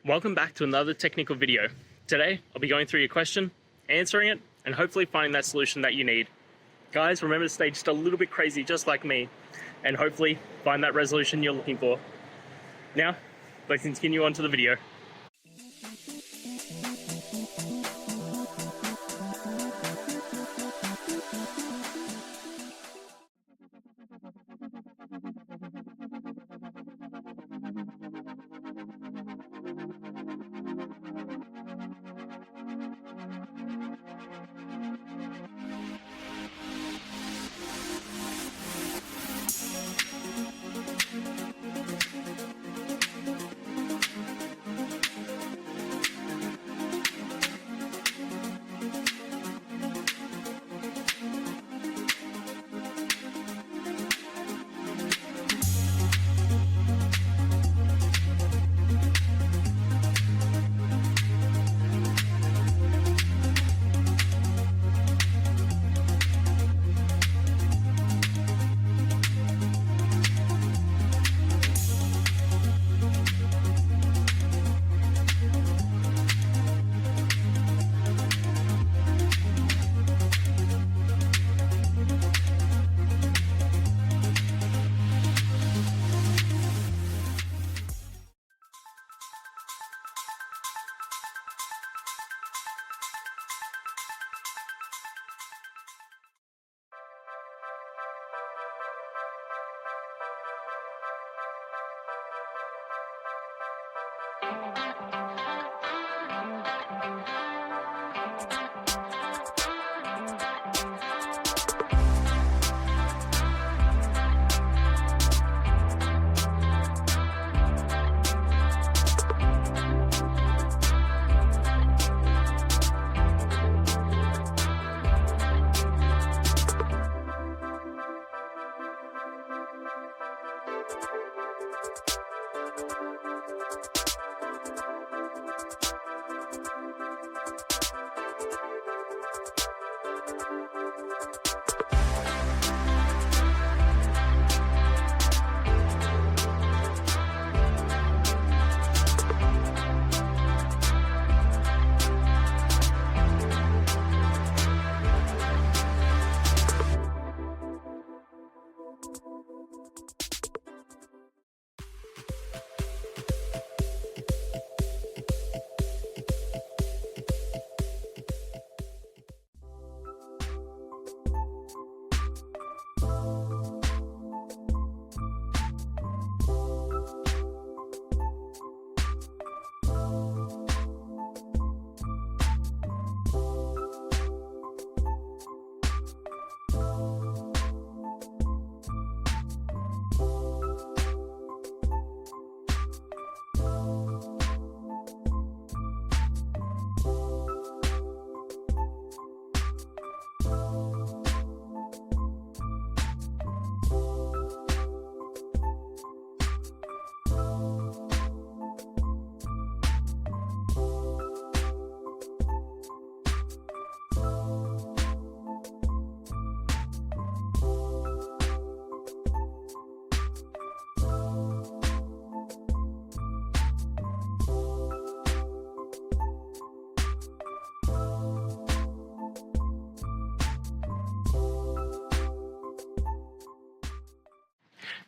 Welcome back to another technical video. Today, I'll be going through your question, answering it, and hopefully finding that solution that you need. Guys, remember to stay just a little bit crazy, just like me, and hopefully find that resolution you're looking for. Now, let's continue on to the video.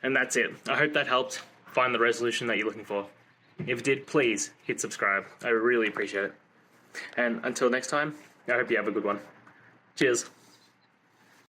And that's it. I hope that helped find the resolution that you're looking for. If it did, please hit subscribe. I really appreciate it. And until next time, I hope you have a good one. Cheers.